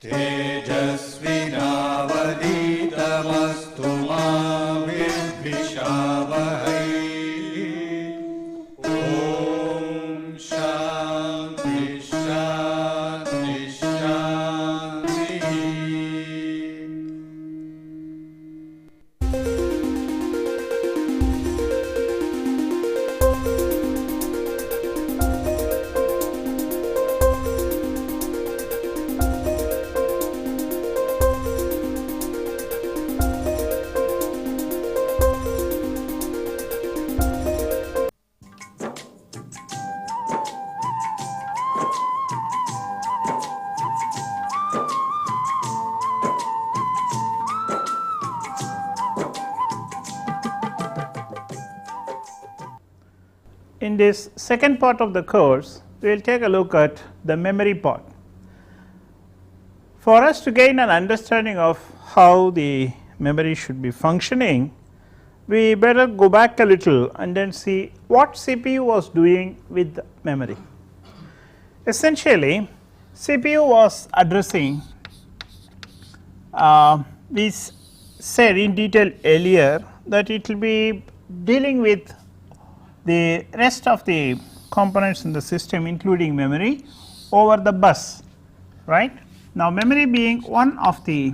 तेजस्विनावधीतमस्तु मा विद्विषावहै। ॐ शान्ति शान्ति शान्तिः। In this second part of the course, we will take a look at the memory part. For us to gain an understanding of how the memory should be functioning, we better go back a little and then see what CPU was doing with the memory. Essentially, CPU was addressing, we said in detail earlier that it will be dealing with the rest of the components in the system, including memory, over the bus, right. Now, memory being one of the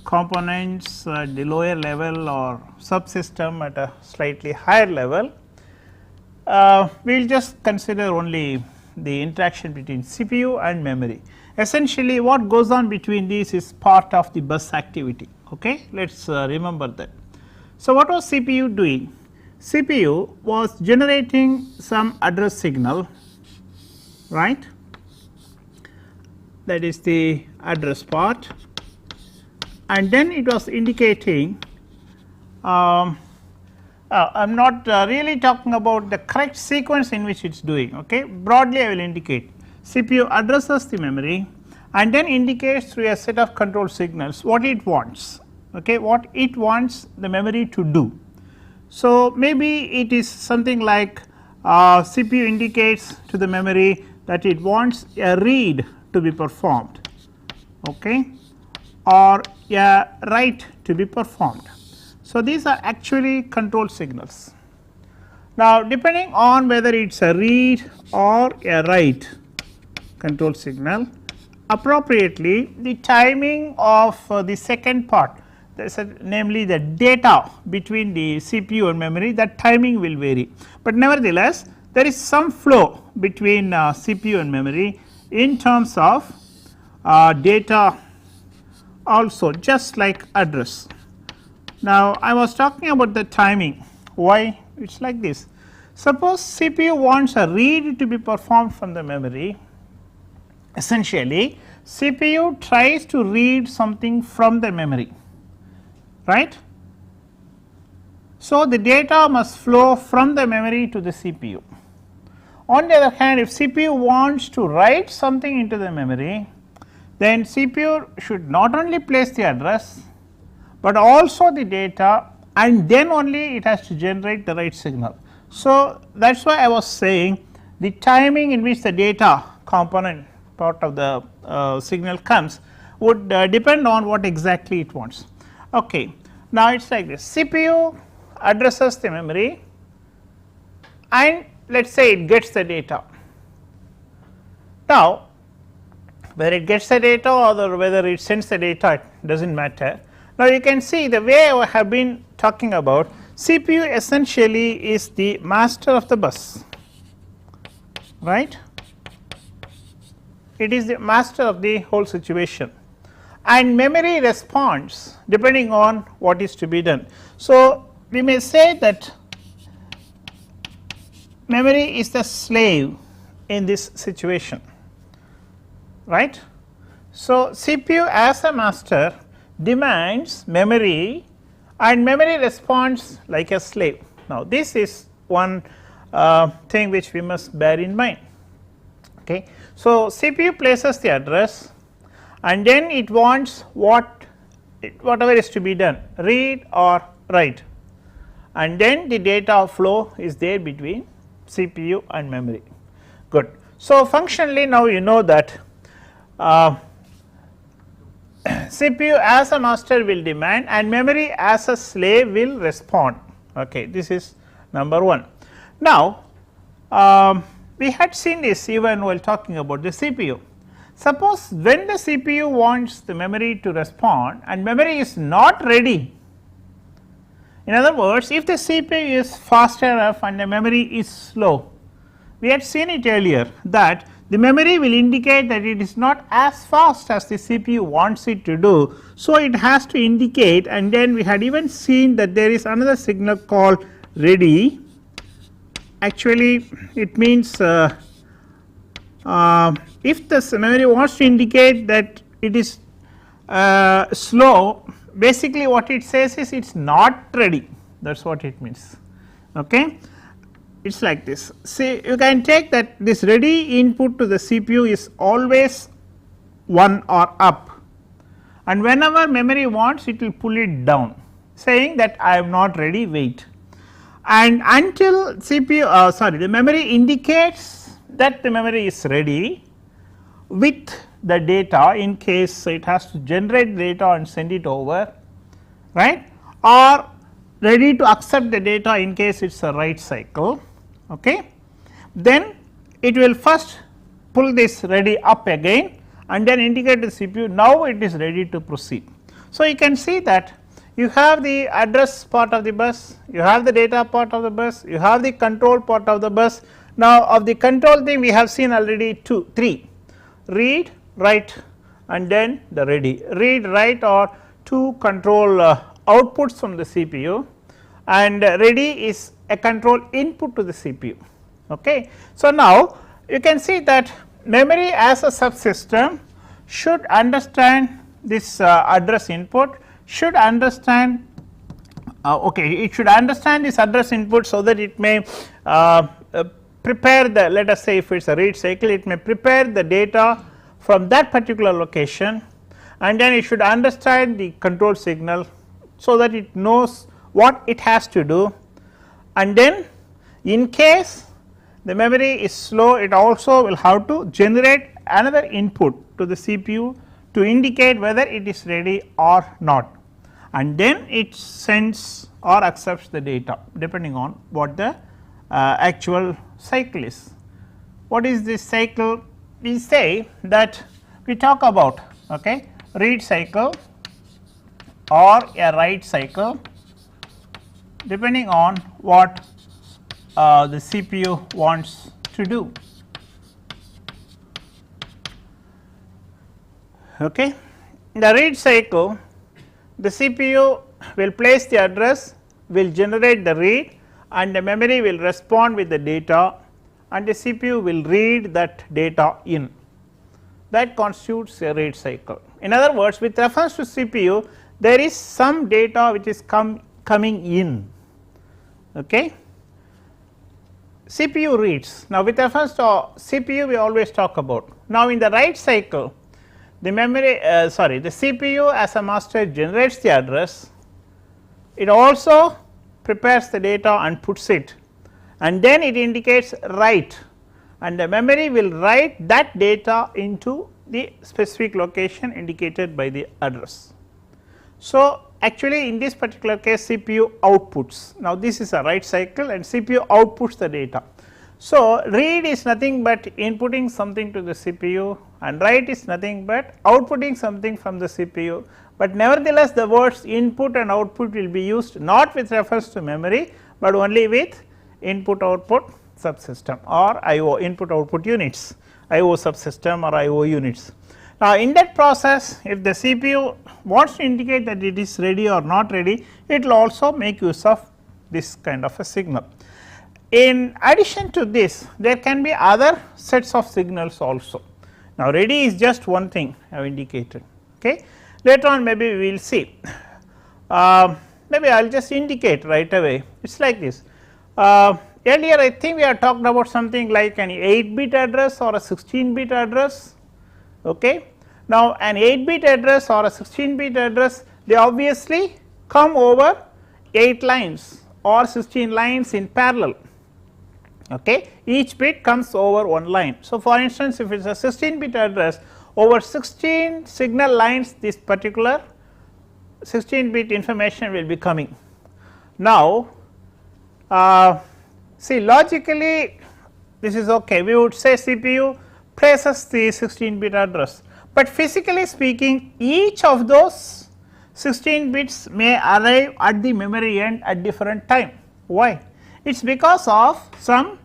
components at the lower level or subsystem at a slightly higher level, we will just consider only the interaction between CPU and memory. Essentially, what goes on between these is part of the bus activity. Okay, let us remember that. So, what was CPU doing? CPU was generating some address signal, right, that is the address part, and then it was indicating, I am not really talking about the correct sequence in which it is doing. Okay. Broadly I will indicate CPU addresses the memory and then indicates through a set of control signals what it wants, okay, what it wants the memory to do. So, maybe it is something like CPU indicates to the memory that it wants a read to be performed, okay, or a write to be performed. So, these are actually control signals. Now, depending on whether it is a read or a write control signal, appropriately the timing of the second part, namely the data between the CPU and memory, that timing will vary, but nevertheless there is some flow between CPU and memory in terms of data also, just like address. Now, I was talking about the timing. Why? It is like this. Suppose CPU wants a read to be performed from the memory. Essentially, CPU tries to read something from the memory, right. So, the data must flow from the memory to the CPU. On the other hand, if CPU wants to write something into the memory, then CPU should not only place the address, but also the data, and then only it has to generate the right signal. So, that is why I was saying the timing in which the data component part of the signal comes would depend on what exactly it wants. Okay. Now, it is like this: CPU addresses the memory and let us say it gets the data. Now, whether it gets the data or whether it sends the data, it does not matter. Now, you can see the way I have been talking about, CPU essentially is the master of the bus, right. It is the master of the whole situation, and memory responds depending on what is to be done. So, we may say that memory is the slave in this situation, right. So, CPU as a master demands memory and memory responds like a slave. Now, this is one thing which we must bear in mind. Okay. So, CPU places the address and then it wants whatever is to be done, read or write, and then the data flow is there between CPU and memory. Good. So, functionally now you know that CPU as a master will demand and memory as a slave will respond. Okay, this is number 1. Now, we had seen this even while talking about the CPU. Suppose when the CPU wants the memory to respond and memory is not ready. In other words, if the CPU is fast enough and the memory is slow, we had seen it earlier that the memory will indicate that it is not as fast as the CPU wants it to do. So, it has to indicate, and then we had even seen that there is another signal called ready. Actually, it means if the memory wants to indicate that it is slow, basically what it says is it is not ready, that is what it means. Okay. It is like this. See, you can take that this ready input to the CPU is always 1 or up, and whenever memory wants it will pull it down, saying that I am not ready, wait. And until CPU the memory indicates that the memory is ready with the data, in case it has to generate data and send it over, right, or ready to accept the data in case it is a write cycle. Okay. Then it will first pull this ready up again and then indicate the CPU now it is ready to proceed. So, you can see that you have the address part of the bus, you have the data part of the bus, you have the control part of the bus. Now, of the control thing we have seen already 3 read, write and then the ready. Read, write are 2 control outputs from the CPU, and ready is a control input to the CPU. Okay. So, now you can see that memory as a subsystem should understand this address input, should understand it should understand this address input so that it may prepare the, let us say if it is a read cycle, it may prepare the data from that particular location, and then it should understand the control signal so that it knows what it has to do. And then in case the memory is slow, it also will have to generate another input to the CPU to indicate whether it is ready or not, and then it sends or accepts the data depending on what the actual cycle is. What is this cycle? We say that we talk about read cycle or a write cycle depending on what the CPU wants to do. Okay. In the read cycle, the CPU will place the address, will generate the read, and the memory will respond with the data, and the CPU will read that data in. That constitutes a read cycle. In other words, with reference to CPU, there is some data which is coming in. Okay. CPU reads. Now, with reference to CPU we always talk about. Now, in the write cycle, the memory the CPU as a master generates the address, it also prepares the data and puts it, and then it indicates write, and the memory will write that data into the specific location indicated by the address. So, actually in this particular case CPU outputs. Now, this is a write cycle and CPU outputs the data. So, read is nothing but inputting something to the CPU, and write is nothing but outputting something from the CPU, but nevertheless the words input and output will be used not with reference to memory, but only with input output subsystem or IO input output units, IO subsystem or IO units. Now, in that process if the CPU wants to indicate that it is ready or not ready, it will also make use of this kind of a signal. In addition to this, there can be other sets of signals also. Now, ready is just one thing I have indicated. Okay. Later on maybe we will see, maybe I will just indicate right away. It is like this. Earlier I think we have talked about something like an 8-bit address or a 16-bit address. Okay. Now, an 8-bit address or a 16-bit address, they obviously come over 8 lines or 16 lines in parallel. Okay. Each bit comes over one line. So, for instance, if it is a 16-bit address, over 16 signal lines this particular 16 bit information will be coming. Now, see logically this is okay, we would say CPU places the 16 bit address, but physically speaking each of those 16 bits may arrive at the memory end at different time. Why? It is because of some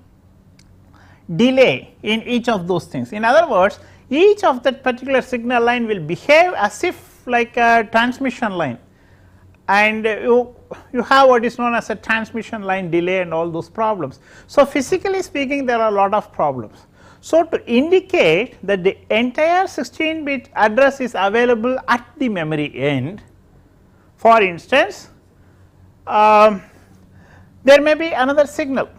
delay in each of those things. In other words, each of that particular signal line will behave as if like a transmission line, and you have what is known as a transmission line delay and all those problems. So, physically speaking there are a lot of problems. So, to indicate that the entire 16 bit address is available at the memory end, for instance, there may be another signal,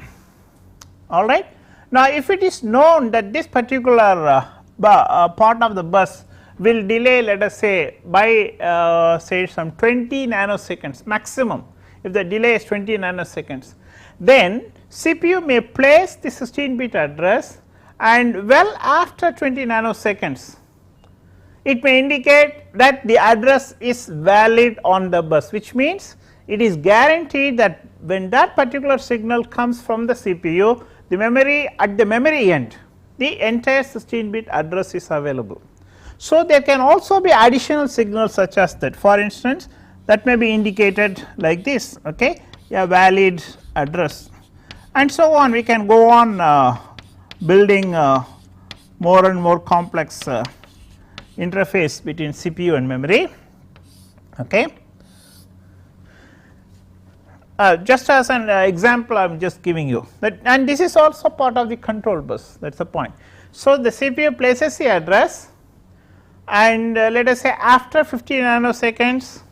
all right. Now, if it is known that this particular part of the bus will delay, let us say by say some 20 nanoseconds maximum, if the delay is 20 nanoseconds, then CPU may place the 16 bit address, and well after 20 nanoseconds it may indicate that the address is valid on the bus, which means it is guaranteed that when that particular signal comes from the CPU, the memory at the memory end the entire 16 bit address is available. So, there can also be additional signals such as that, for instance that may be indicated like this, okay, a valid address, and so on. We can go on building more and more complex interface between CPU and memory, okay. Just as an example I am just giving you that, and this is also part of the control bus, that is the point. So, the CPU places the address, and let us say after 50 nanoseconds,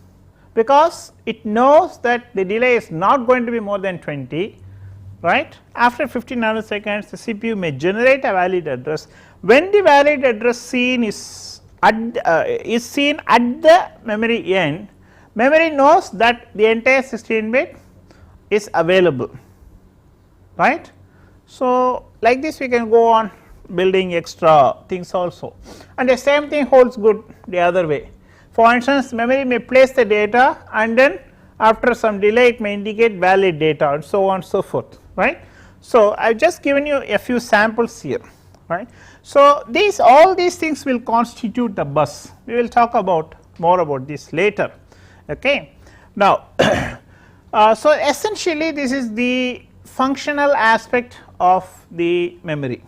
because it knows that the delay is not going to be more than 20, right. After 50 nanoseconds the CPU may generate a valid address. When the valid address seen is seen at the memory end, memory knows that the entire 16 bit is available, right. So, like this we can go on building extra things also, and the same thing holds good the other way. For instance, memory may place the data, and then after some delay it may indicate valid data, and so on and so forth, right. So, I have just given you a few samples here, right. So, all these things will constitute the bus. We will talk about more about this later, okay. Now, so essentially this is the functional aspect of the memory,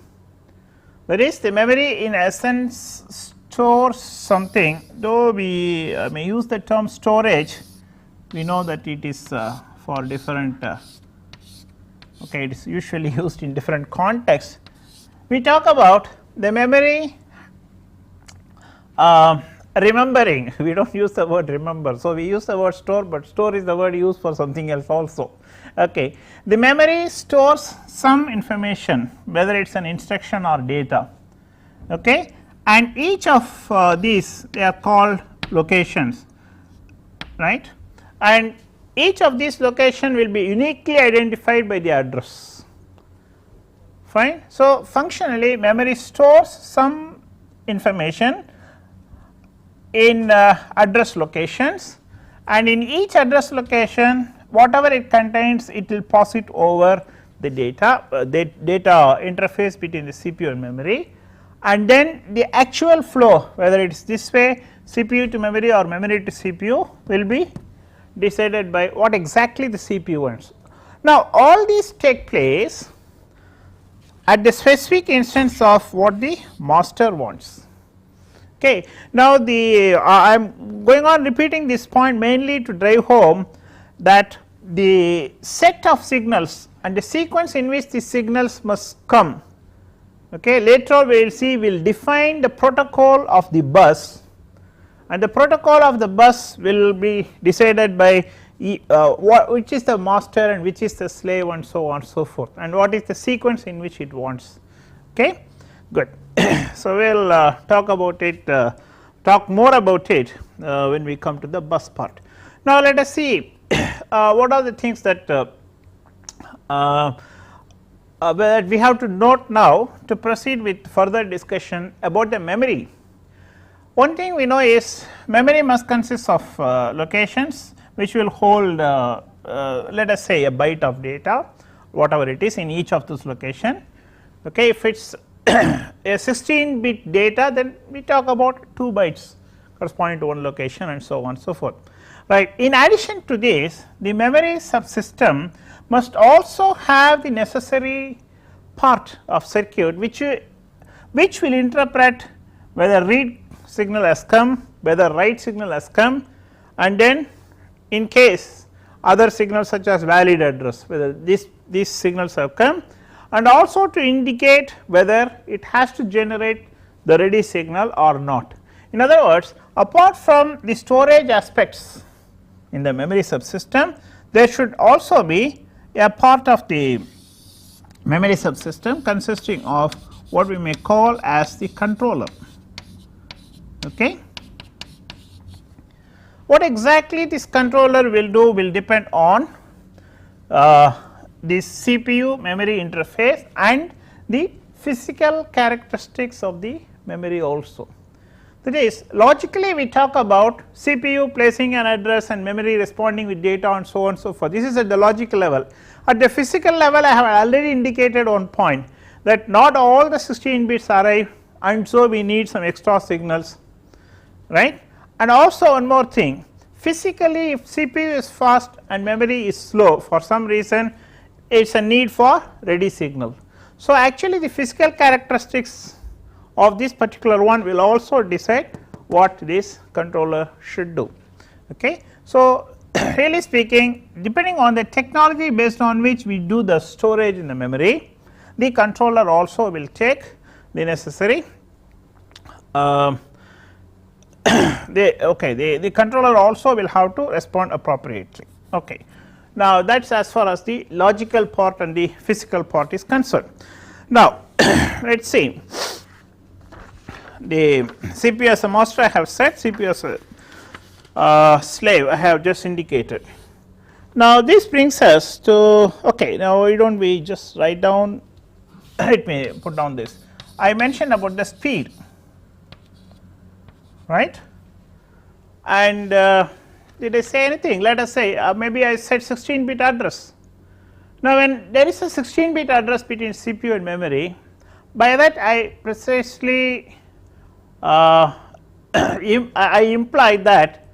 that is the memory in essence stores something, though we may use the term storage, we know that it is for different okay, it is usually used in different contexts. We talk about the memory remembering, we do not use the word remember. So, we use the word store, but store is the word used for something else also, okay. The memory stores some information, whether it is an instruction or data, okay, and each of these they are called locations, right, and each of these location will be uniquely identified by the address, fine. So, functionally memory stores some information in address locations, and in each address location whatever it contains it will pass it over the data interface between the CPU and memory, and then the actual flow, whether it is this way CPU to memory or memory to CPU, will be decided by what exactly the CPU wants. Now, all these take place at the specific instance of what the master wants, okay. Now, I am going on repeating this point mainly to drive home that the set of signals and the sequence in which the signals must come, okay. Later on we will see, we will define the protocol of the bus, and the protocol of the bus will be decided by which is the master and which is the slave, and so on and so forth, and what is the sequence in which it wants, okay. Good. So, we will talk about it, talk more about it when we come to the bus part. Now, let us see what are the things that we have to note now to proceed with further discussion about the memory. One thing we know is memory must consist of locations which will hold let us say a byte of data, whatever it is in each of those location. Okay, if it is a 16 bit data, then we talk about 2 bytes corresponding to one location and so on and so forth. Right. In addition to this, the memory subsystem must also have the necessary part of circuit which will interpret whether read signal has come, whether write signal has come, and then in case other signals such as valid address, whether these signals have come, and also to indicate whether it has to generate the ready signal or not. In other words, apart from the storage aspects in the memory subsystem, there should also be a part of the memory subsystem consisting of what we may call as the controller. Okay. What exactly this controller will do will depend on the CPU memory interface and the physical characteristics of the memory also. That is, logically we talk about CPU placing an address and memory responding with data and so on and so forth. This is at the logical level. At the physical level, I have already indicated one point that not all the 16 bits arrive, and so we need some extra signals, right. And also one more thing, physically if CPU is fast and memory is slow, for some reason it is a need for ready signal. So, actually the physical characteristics of this particular one will also decide what this controller should do. Okay. So, really speaking, depending on the technology based on which we do the storage in the memory, the controller also will take the necessary the controller also will have to respond appropriately. Okay. Now, that is as far as the logical part and the physical part is concerned. Now, let us see the CPU as a master I have said, CPU as a slave I have just indicated. Now, this brings us to, okay, now why don't we just write down, let me put down this. I mentioned about the speed, right, and did I say anything? Let us say maybe I said 16 bit address. Now, when there is a 16 bit address between CPU and memory, by that I precisely I imply that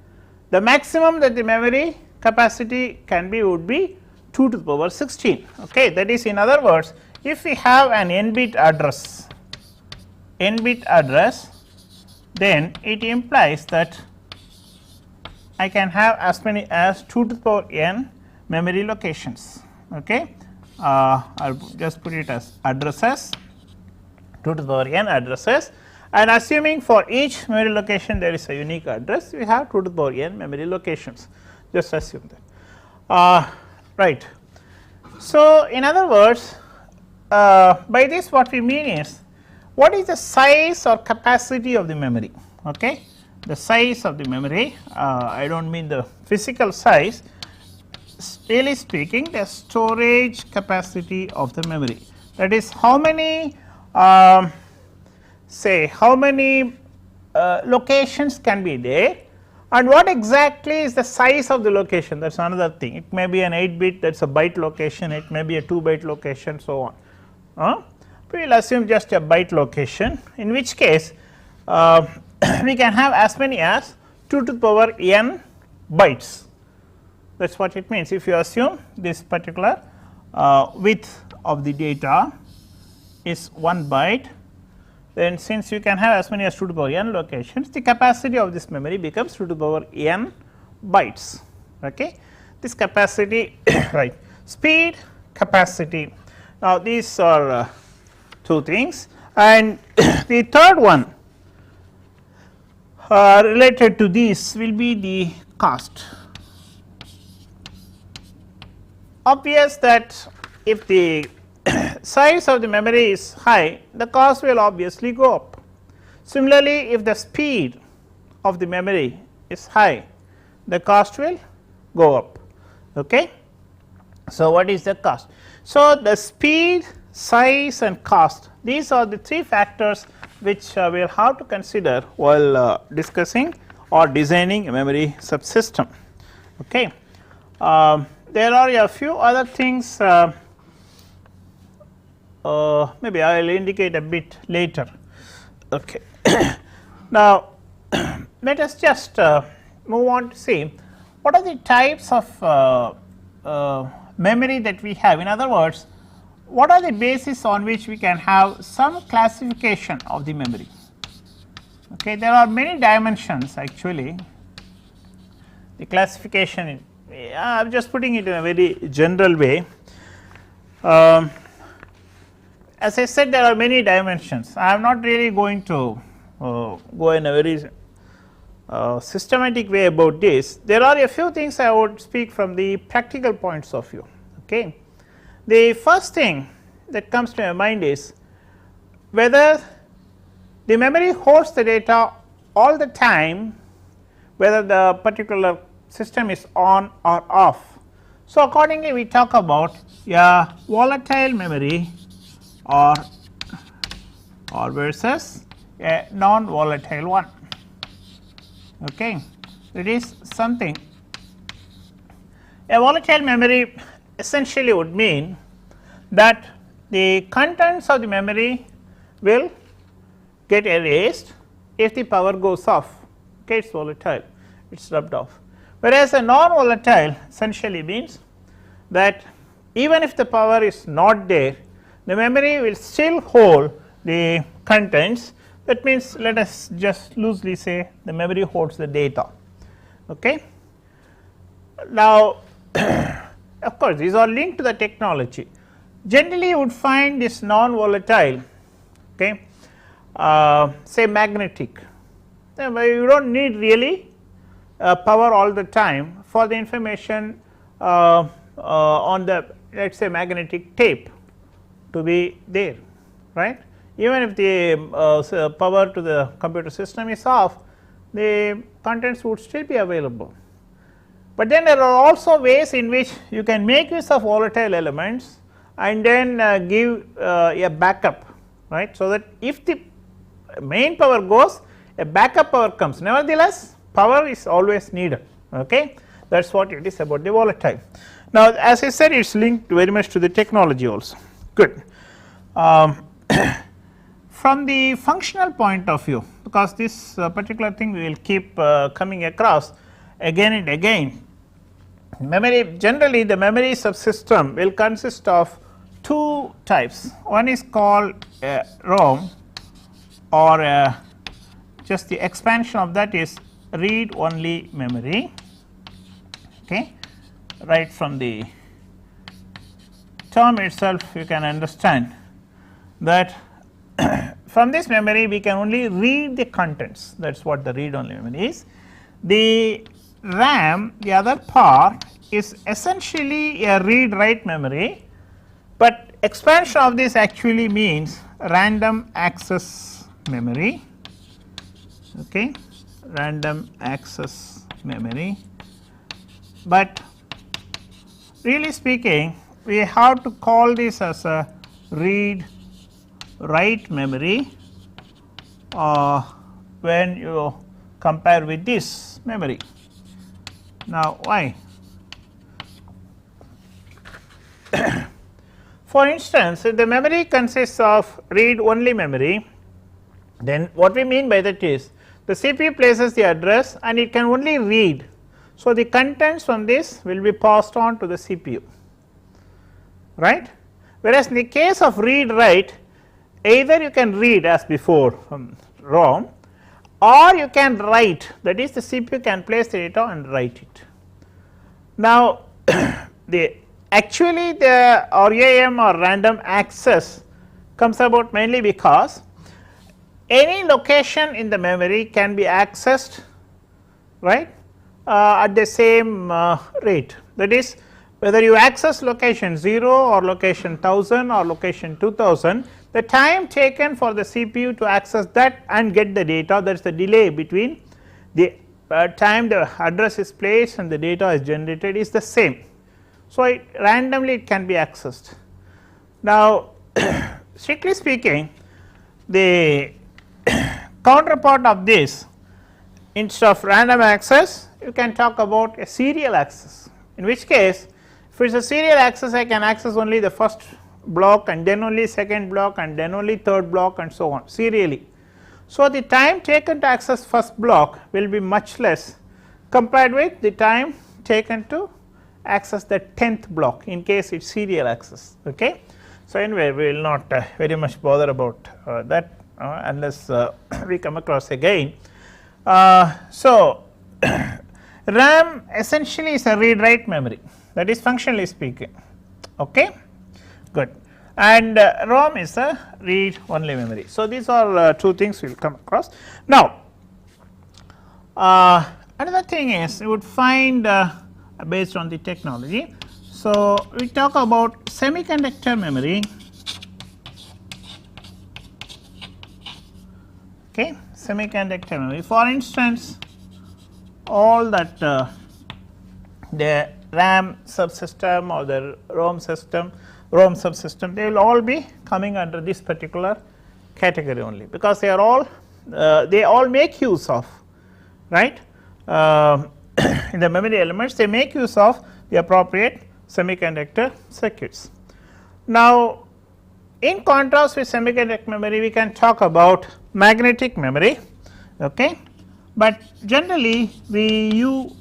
the maximum that the memory capacity can be would be 2 to the power 16. Okay. That is, in other words, if we have an n bit address, then it implies that I can have as many as 2 to the power n memory locations. Okay. I will just put it as addresses, 2 to the power n addresses, and assuming for each memory location there is a unique address, we have 2 to the power n memory locations, just assume that. Right. So, in other words, by this what we mean is, what is the size or capacity of the memory? Okay. The size of the memory, I do not mean the physical size, really speaking the storage capacity of the memory, that is how many say how many locations can be there, and what exactly is the size of the location, that is another thing. It may be an 8 bit, that is a byte location, it may be a 2 byte location, so on. We will assume just a byte location, in which case we can have as many as 2 to the power n bytes. That is what it means. If you assume this particular width of the data is 1 byte, then since you can have as many as 2 to the power n locations, the capacity of this memory becomes 2 to the power n bytes. Okay. This capacity right, speed, capacity. Now, these are two things, and the third one related to this will be the cost. Obvious that if the size of the memory is high, the cost will obviously go up. Similarly, if the speed of the memory is high, the cost will go up. Okay. So, what is the cost? So, the speed, size and cost, these are the three factors which we will have to consider while discussing or designing a memory subsystem. Okay. There are a few other things maybe I will indicate a bit later. Okay. Now, let us just move on to see what are the types of memory that we have. In other words, what are the basis on which we can have some classification of the memory. Okay. There are many dimensions actually. The classification, I am just putting it in a very general way. As I said, there are many dimensions. I am not really going to go in a very systematic way about this. There are a few things I would speak from the practical points of view. Okay. The first thing that comes to my mind is whether the memory holds the data all the time, whether the particular system is on or off. So, accordingly we talk about a volatile memory or versus a non volatile one. Okay. It is something, a volatile memory essentially would mean that the contents of the memory will get erased if the power goes off. Okay, it is volatile, it is rubbed off. Whereas a non volatile essentially means that even if the power is not there, the memory will still hold the contents. That means, let us just loosely say the memory holds the data. Okay. Now, of course, these are linked to the technology. Generally, you would find this non volatile, okay, say magnetic. You do not need really power all the time for the information on the, let us say, magnetic tape to be there, right. Even if the power to the computer system is off, the contents would still be available. But then there are also ways in which you can make use of volatile elements and then give a backup, right. So, that if the main power goes, a backup power comes, nevertheless power is always needed. Okay. That is what it is about the volatile. Now, as I said, it is linked very much to the technology also. Good. From the functional point of view, because this particular thing we will keep coming across again and again, memory, generally the memory subsystem will consist of two types. One is called ROM, or just the expansion of that is read only memory. Okay. Right from the term itself you can understand that from this memory we can only read the contents, that is what the read only memory is. The RAM, the other part, is essentially a read write memory, but expansion of this actually means random access memory. Okay. Random access memory, but really speaking we have to call this as a read write memory when you compare with this memory. Now, why? For instance, if the memory consists of read only memory, then what we mean by that is the CPU places the address and it can only read. So, the contents from this will be passed on to the CPU, right. Whereas, in the case of read write, either you can read as before from ROM, or you can write, that is the CPU can place the data and write it. Now, the actually the RAM or random access comes about mainly because any location in the memory can be accessed, right, at the same rate. That is, whether you access location 0 or location 1000 or location 2000, the time taken for the CPU to access that and get the data, that is the delay between the time the address is placed and the data is generated is the same. So, randomly it can be accessed. Now, strictly speaking, the counterpart of this, instead of random access you can talk about a serial access, in which case if it is a serial access I can access only the first block and then only second block and then only third block and so on serially. So, the time taken to access first block will be much less compared with the time taken to access the 10th block in case it is serial access. Okay. So, anyway we will not very much bother about that unless we come across again. So, RAM essentially is a read write memory, that is functionally speaking. Okay. Good. And ROM is a read only memory. So, these are two things we will come across. Now, another thing is you would find based on the technology. So, we talk about semiconductor memory. Okay, semiconductor memory. For instance, all that the RAM subsystem or the ROM subsystem, they will all be coming under this particular category only, because they are all they all make use of, right, in the memory elements they make use of the appropriate semiconductor circuits. Now, in contrast with semiconductor memory we can talk about magnetic memory, okay, but generally we do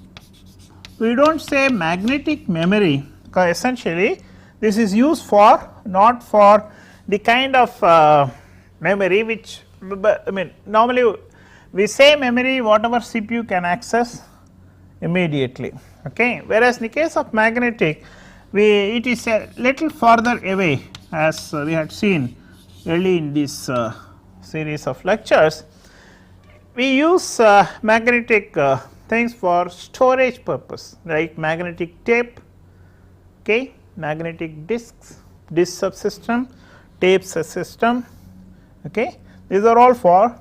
not say magnetic memory, because essentially this is used for not for the kind of memory which I mean normally we say memory whatever CPU can access immediately, okay, whereas in the case of magnetic it is a little further away, as we had seen early in this series of lectures. We use magnetic things for storage purpose, like magnetic tape, okay, magnetic discs, disk subsystem, tape subsystem, okay. These are all for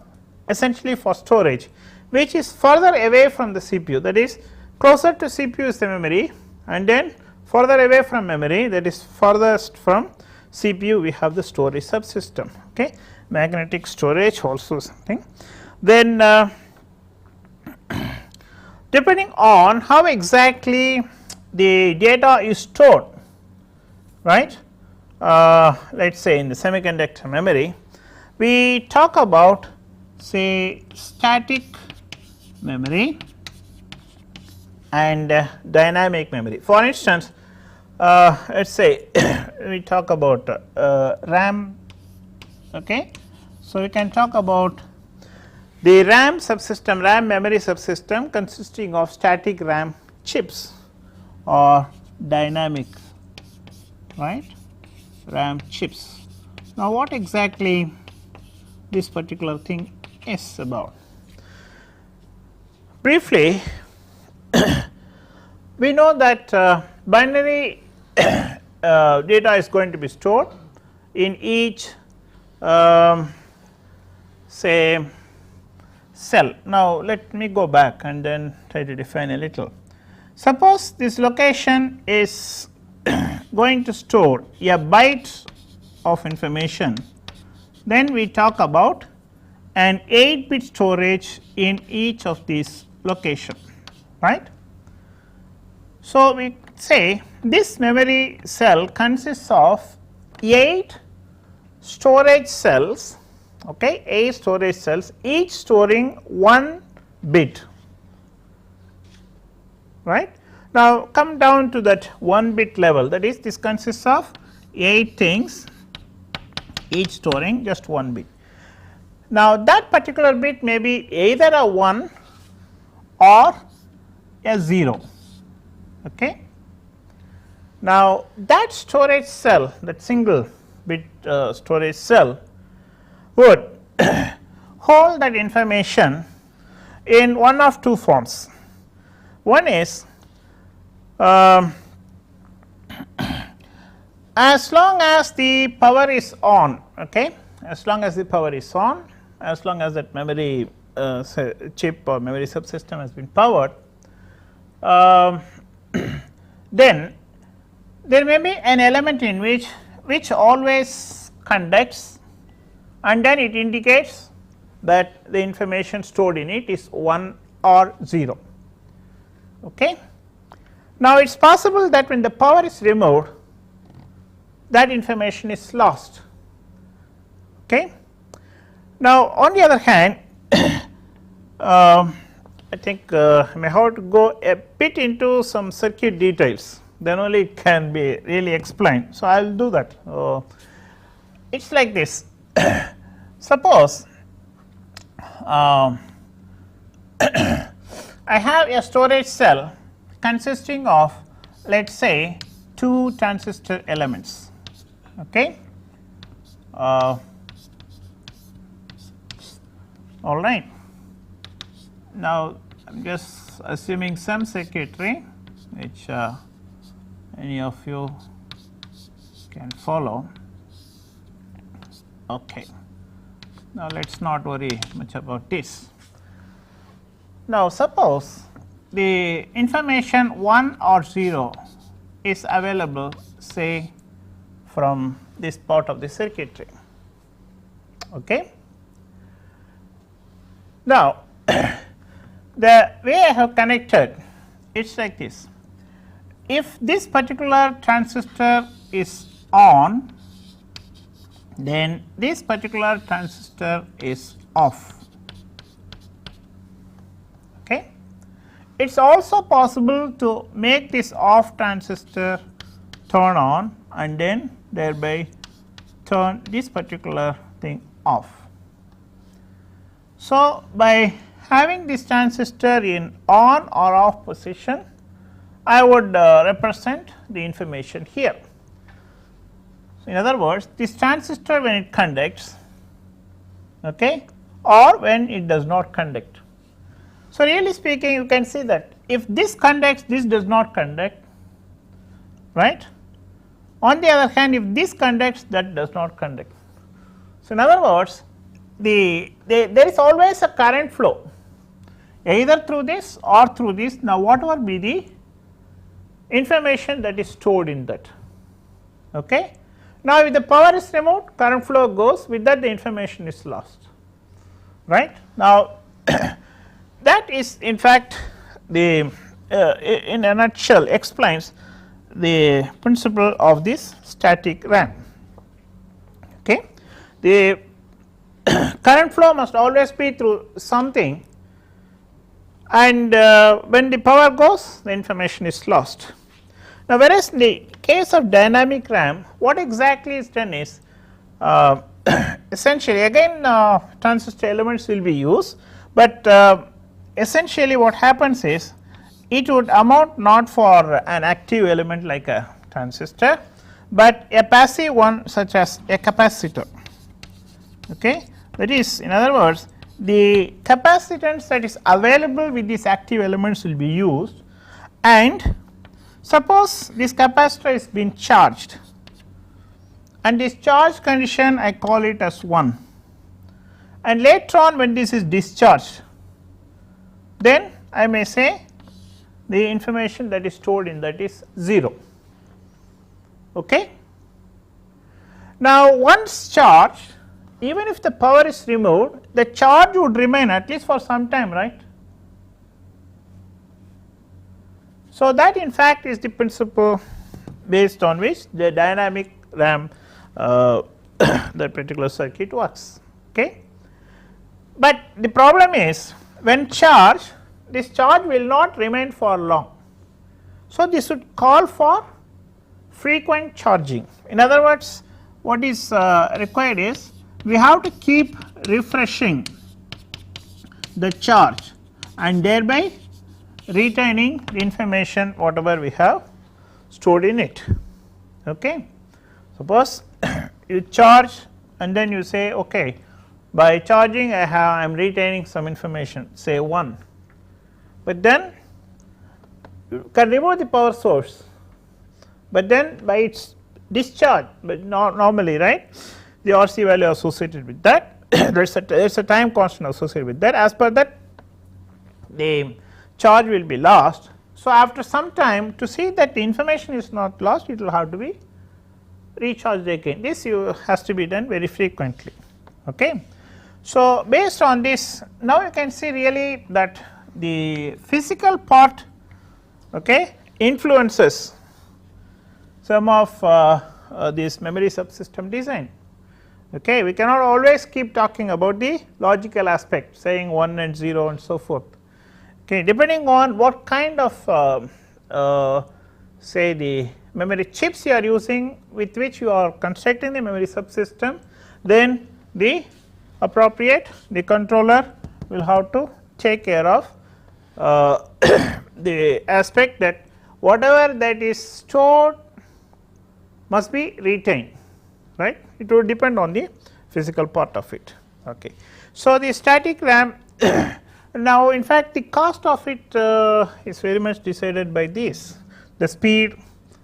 essentially for storage, which is further away from the CPU, that is closer to CPU is the memory, and then further away from memory, that is furthest from CPU, we have the storage subsystem, okay. Magnetic storage also something. Then depending on how exactly the data is stored, right, let us say in the semiconductor memory we talk about say static memory and dynamic memory. For instance, let us say we talk about RAM, okay. So, we can talk about the RAM subsystem, RAM memory subsystem consisting of static RAM chips or dynamic, right, RAM chips. Now, what exactly this particular thing is about? Briefly, we know that binary data is going to be stored in each say cell. Now, let me go back and then try to define a little. Suppose this location is going to store a byte of information, then we talk about an 8-bit storage in each of these location, right. So, we say this memory cell consists of 8 storage cells, okay, 8 storage cells, each storing 1 bit, right. Now, come down to that 1 bit level, that is this consists of 8 things, each storing just 1 bit. Now, that particular bit may be either a 1 or a 0, okay. Now, that storage cell, that single bit storage cell would hold that information in one of two forms. One is as long as the power is on, okay, as long as the power is on, as long as that memory chip or memory subsystem has been powered, then there may be an element in which always conducts and then it indicates that the information stored in it is 1 or 0. Okay. Now, it is possible that when the power is removed, that information is lost. Okay. Now, on the other hand, I think I may have to go a bit into some circuit details, then only it can be really explained. So, I will do that. It is like this. Suppose I have a storage cell consisting of, let us say, 2 transistor elements. Okay. All right. Now, I am just assuming some circuitry which any of you can follow. Okay. Now, let us not worry much about this. Now, suppose the information 1 or 0 is available, say, from this part of the circuitry. Okay. Now, the way I have connected, it is like this. If this particular transistor is on, then this particular transistor is off. Okay. It is also possible to make this off transistor turn on and then thereby turn this particular thing off. So, by having this transistor in on or off position, I would represent the information here. So, in other words, this transistor when it conducts, okay, or when it does not conduct. So, really speaking, you can see that if this conducts, this does not conduct, right. On the other hand, if this conducts, that does not conduct. So, in other words, there is always a current flow either through this or through this. Now, whatever be the information that is stored in that. Okay. Now, if the power is removed, current flow goes, with that the information is lost, right. Now, that is in fact the in a nutshell explains the principle of this static RAM. Okay. The current flow must always be through something, and when the power goes, the information is lost. Now, whereas in the case of dynamic RAM, what exactly is done is essentially again transistor elements will be used, but essentially what happens is it would amount not for an active element like a transistor, but a passive one such as a capacitor. Okay. That is, in other words, the capacitance that is available with these active elements will be used, and suppose this capacitor is being charged and this charge condition I call it as 1, and later on when this is discharged, then I may say the information that is stored in that is 0. Okay. Now, once charged, even if the power is removed, the charge would remain at least for some time, right. So, that in fact is the principle based on which the dynamic RAM that particular circuit works. Okay. But the problem is when charged, this charge will not remain for long. So, this would call for frequent charging. In other words, what is required is we have to keep refreshing the charge and thereby retaining the information whatever we have stored in it. Okay. Suppose you charge and then you say, okay, by charging I am retaining some information, say 1, but then you can remove the power source, but then by its discharge, but normally, right, the RC value associated with that, there is a time constant associated with that. As per that, the charge will be lost. So, after some time, to see that the information is not lost, it will have to be recharged again. This has to be done very frequently. Okay. So, based on this, now you can see really that the physical part, okay, influences some of this memory subsystem design. Okay. We cannot always keep talking about the logical aspect, saying 1 and 0 and so forth. Okay. Depending on what kind of say the memory chips you are using, with which you are constructing the memory subsystem, then the appropriate the controller will have to take care of the aspect that whatever that is stored must be retained, right. It will depend on the physical part of it. Okay. So, the static RAM now in fact the cost of it is very much decided by this, the speed,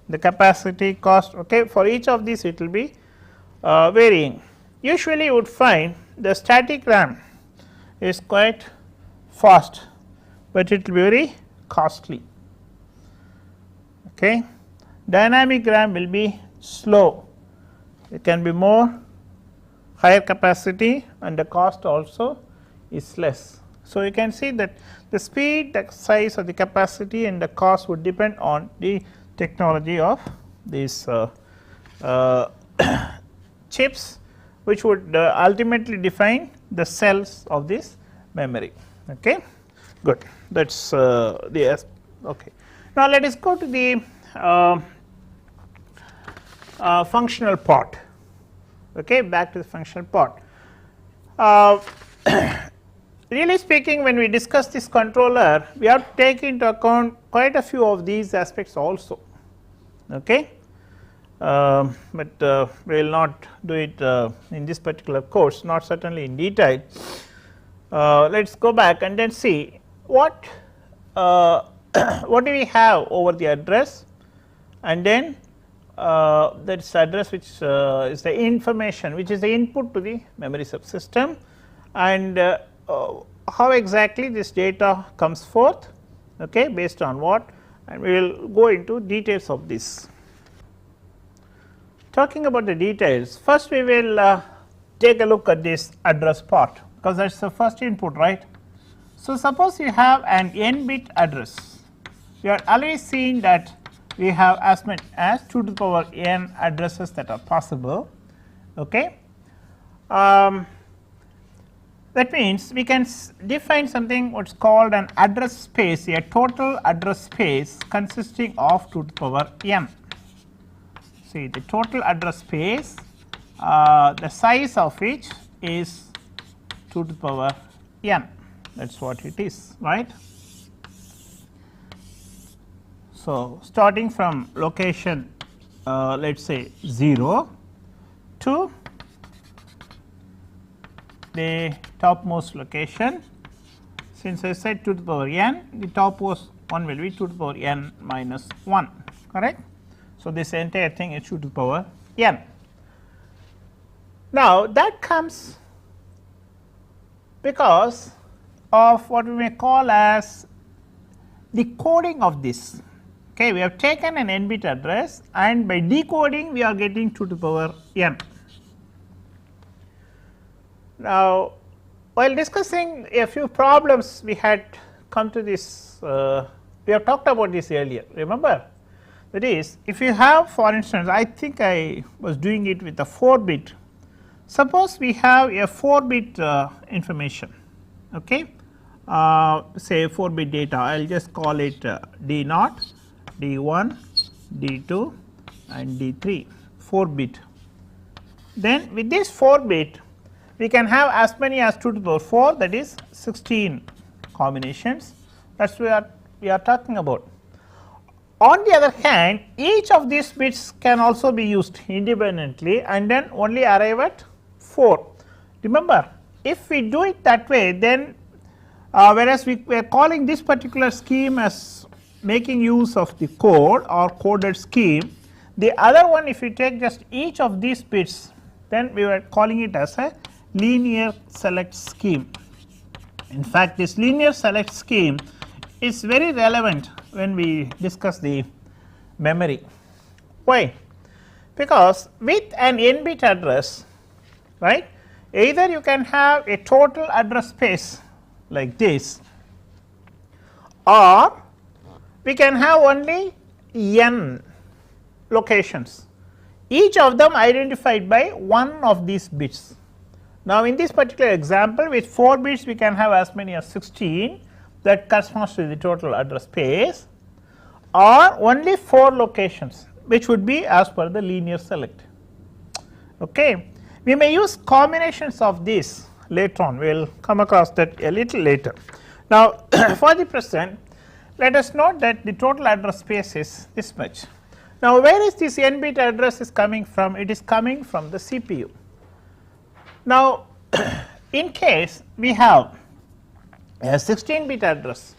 the capacity, cost. Okay. For each of these it will be varying. Usually you would find the static RAM is quite fast, but it will be very costly. Okay. Dynamic RAM will be slow, it can be more higher capacity and the cost also is less. So, you can see that the speed, the size of the capacity and the cost would depend on the technology of these chips, which would ultimately define the cells of this memory. Okay. Good, that is the okay. Now, let us go to the functional part. Okay, back to the functional part. Really speaking, when we discuss this controller, we have to take into account quite a few of these aspects also. Okay. But we will not do it in this particular course, not certainly in detail. Let us go back and then see what what do we have over the address, and then that is address which is the information which is the input to the memory subsystem, and how exactly this data comes forth, okay, based on what, and we will go into details of this. Talking about the details, first we will take a look at this address part, because that is the first input, right. So, suppose you have an n bit address, you are already seen that we have as many as 2 to the power n addresses that are possible. Okay. That means we can define something what is called an address space, a total address space consisting of 2 to the power n. See, the total address space, the size of which is 2 to the power n, that is what it is, right. So, starting from location let us say 0 to the topmost location, since I said 2 to the power n, the topmost one will be 2 to the power n minus 1, correct. So, this entire thing is 2 to the power n. Now, that comes because of what we may call as the coding of this. Okay, we have taken an n bit address, and by decoding we are getting 2 to the power n. Now, while discussing a few problems, we had come to this, we have talked about this earlier, remember. That is, if you have, for instance, I think I was doing it with a 4 bit. Suppose we have a 4 bit information, okay, say 4 bit data, I will just call it D0, D1, D2 and D3, 4 bit. Then with this 4 bit, we can have as many as 2 to the power 4, that is 16 combinations, that is what we are talking about. On the other hand, each of these bits can also be used independently and then only arrive at 4. Remember, if we do it that way, then whereas we are calling this particular scheme as making use of the code or coded scheme, the other one, if you take just each of these bits, then we were calling it as a linear select scheme. In fact, this linear select scheme is very relevant when we discuss the memory. Why? Because with an n bit address, right, Either you can have a total address space like this, or we can have only n locations, each of them identified by one of these bits. Now, in this particular example, with 4 bits we can have as many as 16, that corresponds to the total address space, or only 4 locations, which would be as per the linear select. Okay. We may use combinations of this later on, we will come across that a little later. Now, for the present, let us note that the total address space is this much. Now, where is this n bit address is coming from? It is coming from the CPU. Now, in case we have a 16 bit address,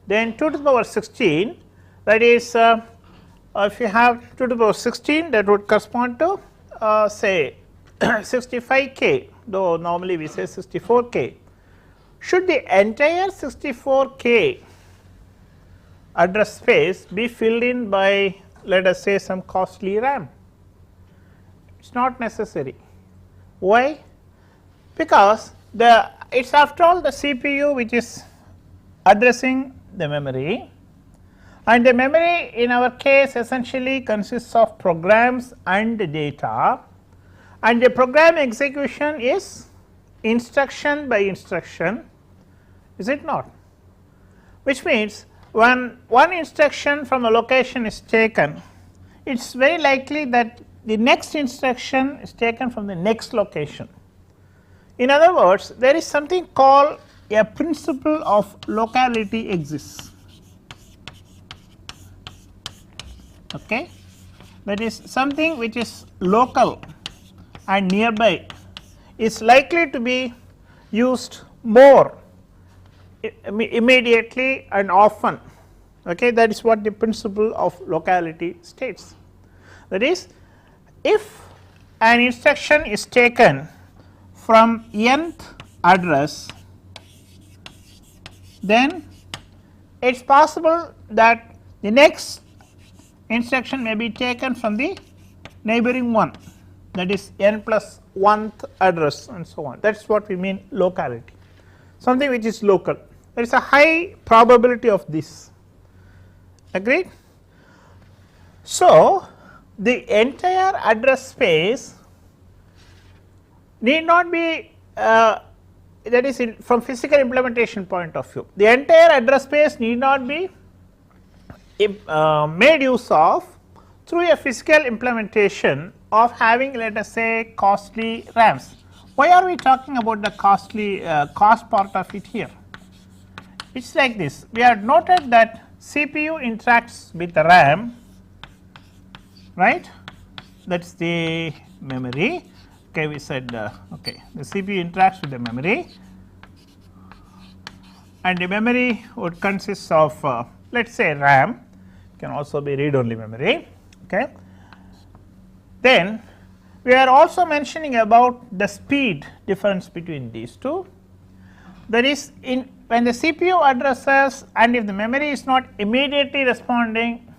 then 2 to the power 16, that is if you have 2 to the power 16, that would correspond to say 65k, though normally we say 64k. Should the entire 64k address space be filled in by, let us say, some costly RAM? It is not necessary. Why? Because it is after all the CPU which is addressing the memory, and the memory in our case essentially consists of programs and data, and the program execution is instruction by instruction, is it not? Which means when one instruction from a location is taken, it is very likely that the next instruction is taken from the next location. In other words, there is something called a principle of locality exists. Okay? That is, something which is local and nearby is likely to be used more immediately and often. Okay? That is what the principle of locality states. That is, if an instruction is taken from nth address, then it is possible that the next instruction may be taken from the neighboring one, that is n plus 1th address and so on. That is what we mean locality, something which is local. There is a high probability of this. Agreed? So, the entire address space need not be that is from physical implementation point of view. The entire address space need not be made use of through a physical implementation of having, let us say, costly RAMs. Why are we talking about the costly cost part of it here? It is like this. We have noted that CPU interacts with the RAM, right? That is the memory. Okay, we said okay, the CPU interacts with the memory, and the memory would consist of let us say RAM, can also be read only memory. Okay. Then we are also mentioning about the speed difference between these two. That is, in when the CPU addresses and if the memory is not immediately responding,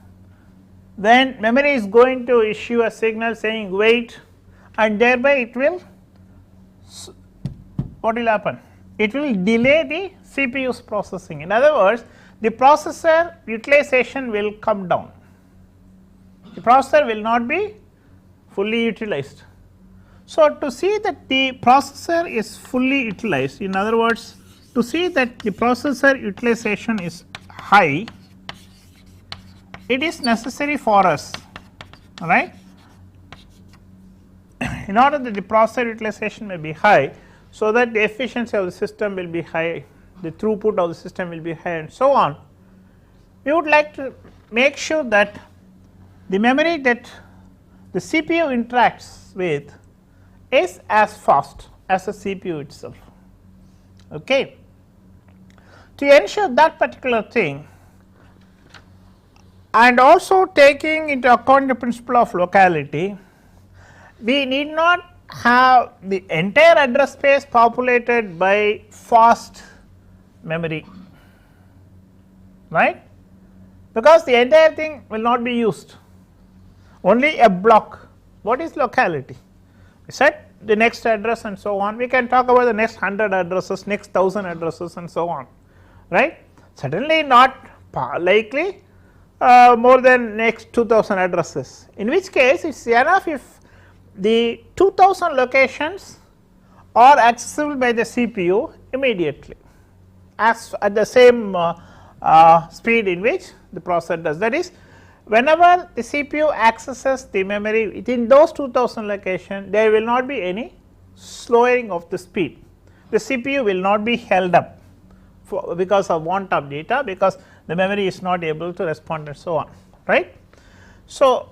then memory is going to issue a signal saying wait, and thereby it will, what will happen? It will delay the CPU's processing. In other words, the processor utilization will come down. The processor will not be fully utilized. So, to see that the processor is fully utilized, in other words, to see that the processor utilization is high, it is necessary for us, right? In order that the processor utilization may be high, so that the efficiency of the system will be high, the throughput of the system will be high, and so on, we would like to make sure that the memory that the CPU interacts with is as fast as the CPU itself. Okay. To ensure that particular thing, and also taking into account the principle of locality, we need not have the entire address space populated by fast memory, right, because the entire thing will not be used, only a block. What is locality? We said the next address and so on. We can talk about the next 100 addresses, next 1000 addresses and so on, right. Certainly not likely more than next 2000 addresses, in which case it is enough if the 2000 locations are accessible by the CPU immediately as at the same speed in which the processor does. That is, whenever the CPU accesses the memory within those 2000 locations, there will not be any slowing of the speed. The CPU will not be held up because of want of data, because the memory is not able to respond and so on, right. So,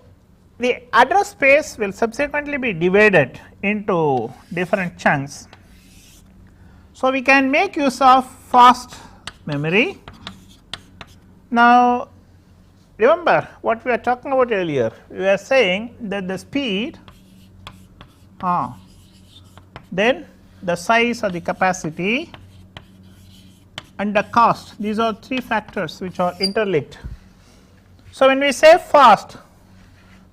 the address space will subsequently be divided into different chunks. So, we can make use of fast memory. Now, remember what we were talking about earlier, we were saying that the speed, then the size or the capacity and the cost, these are three factors which are interlinked. So, when we say fast,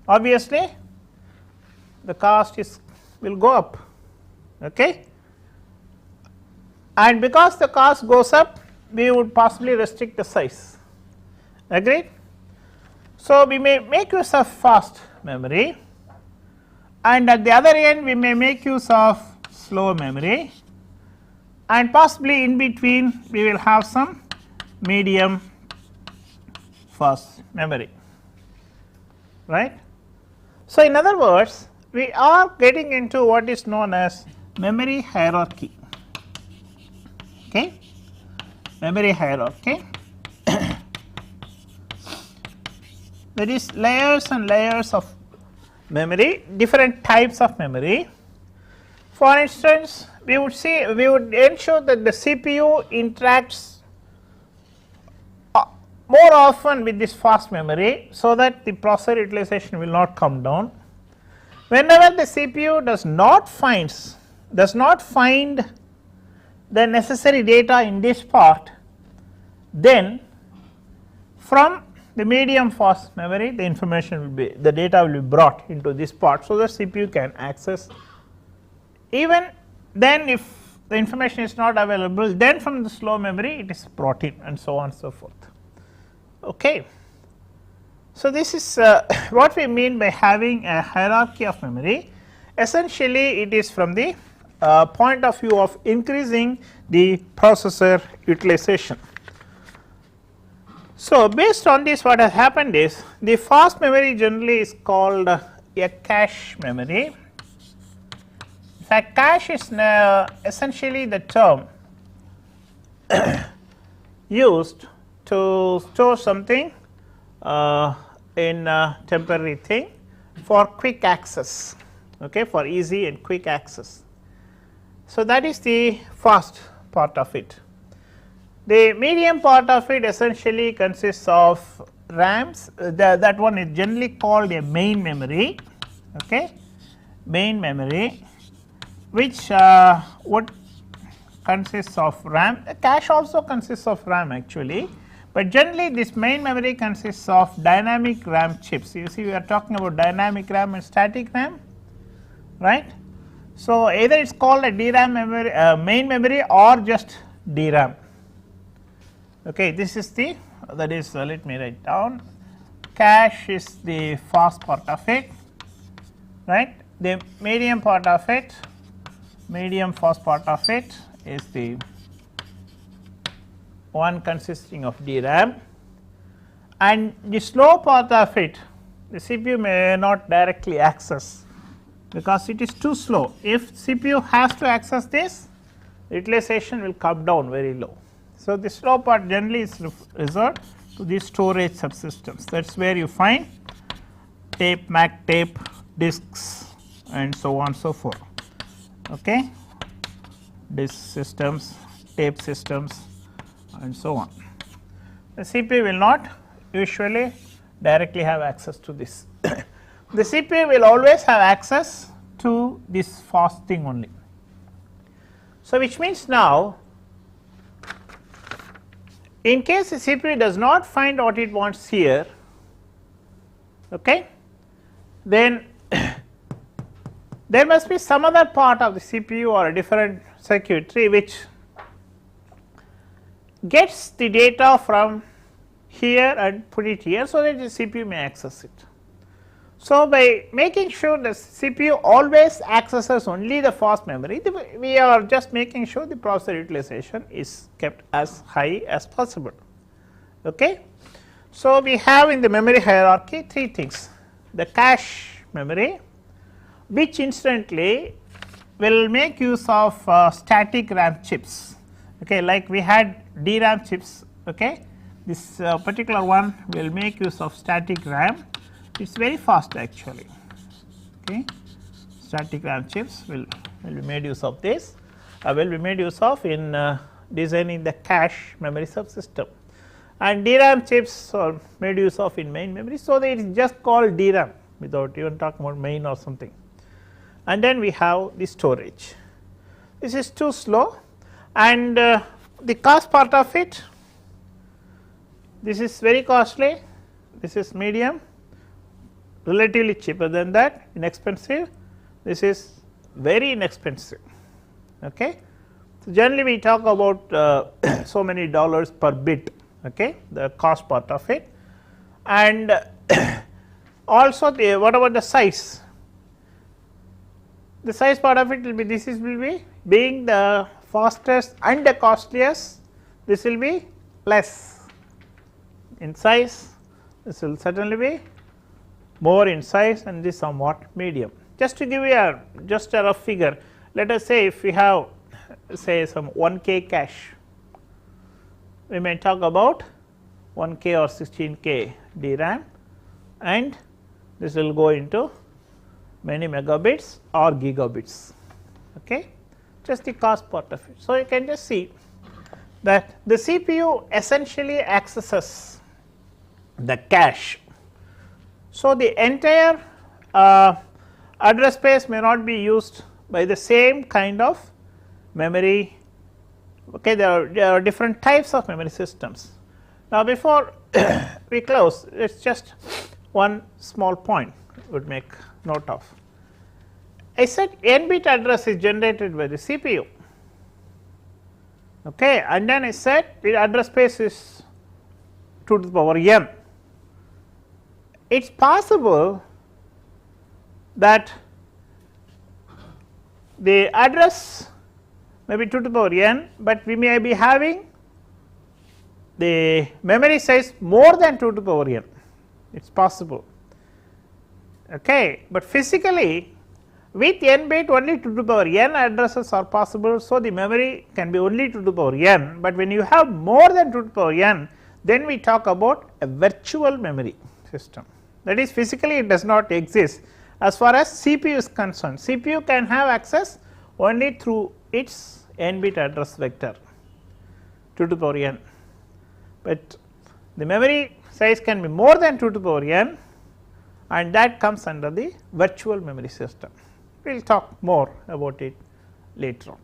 obviously the cost will go up, okay, and because the cost goes up, we would possibly restrict the size, agreed. So, we may make use of fast memory, and at the other end we may make use of slow memory, and possibly in between we will have some medium fast memory, right. So, in other words, we are getting into what is known as memory hierarchy, okay, memory hierarchy. There is layers and layers of memory, different types of memory. For instance, we would ensure that the CPU interacts more often with this fast memory, so that the processor utilization will not come down. Whenever the CPU does not find the necessary data in this part, then from the medium fast memory the data will be brought into this part, so that CPU can access. Even then, if the information is not available, then from the slow memory it is brought in, and so on and so forth. Okay. So, this is what we mean by having a hierarchy of memory. Essentially, it is from the point of view of increasing the processor utilization. So, based on this, what has happened is the fast memory generally is called a cache memory. In fact, cache is essentially the term used to store something in a temporary thing for quick access, okay, for easy and quick access. So, that is the fast part of it. The medium part of it essentially consists of RAMs, that one is generally called a main memory, okay, main memory, which would consists of RAM. Cache also consists of RAM actually, but generally this main memory consists of dynamic RAM chips. You see, we are talking about dynamic RAM and static RAM, right. So, either it is called a DRAM memory, main memory, or just DRAM. Okay, this is the, that is, let me write down, cache is the fast part of it, right. The medium part of it, medium fast part of it is the one consisting of DRAM, and the slow part of it the CPU may not directly access because it is too slow. If CPU has to access this, the utilization will come down very low. So, the slow part generally is reserved to the storage subsystems. That is where you find tape, mag tape, disks, and so on and so forth. Okay. Disk systems, tape systems, and so on. The CPU will not usually directly have access to this. The CPU will always have access to this fast thing only. So, which means now, in case the CPU does not find what it wants here, okay, then there must be some other part of the CPU or a different circuitry which gets the data from here and put it here, so that the CPU may access it. So, by making sure the CPU always accesses only the fast memory, we are just making sure the processor utilization is kept as high as possible. Okay. So, we have in the memory hierarchy 3 things: the cache memory, which incidentally will make use of static RAM chips, okay, like we had DRAM chips. Okay. This particular one will make use of static RAM. It is very fast actually. Okay. Static RAM chips will be made use of this, will be made use of in designing the cache memory subsystem, and DRAM chips are made use of in main memory. So, it is just called DRAM without even talking about main or something. And then we have the storage. This is too slow, and the cost part of it, this is very costly, this is medium, relatively cheaper than that, inexpensive, this is very inexpensive. Okay. So, generally we talk about so many dollars per bit, okay, the cost part of it, and also the what about the size? The size part of it will be, this is will be being the fastest and the costliest, this will be less in size, this will certainly be more in size, and this somewhat medium. Just to give you just a rough figure, let us say if we have say some 1K cache, we may talk about 1K or 16K DRAM, and this will go into many megabits or gigabits. Okay. Just the cost part of it. So, you can just see that the CPU essentially accesses the cache. So, the entire address space may not be used by the same kind of memory. Okay, there are different types of memory systems. Now, before we close, it is just one small point would make note of. I said n bit address is generated by the CPU, okay, and then I said the address space is 2 to the power n. It is possible that the address may be 2 to the power n, but we may be having the memory size more than 2 to the power n, it is possible. Okay. But physically with n bit only 2 to the power n addresses are possible. So, the memory can be only 2 to the power n, but when you have more than 2 to the power n, then we talk about a virtual memory system, that is physically it does not exist as far as CPU is concerned. CPU can have access only through its n bit address vector 2 to the power n, but the memory size can be more than 2 to the power n, and that comes under the virtual memory system. We will talk more about it later on.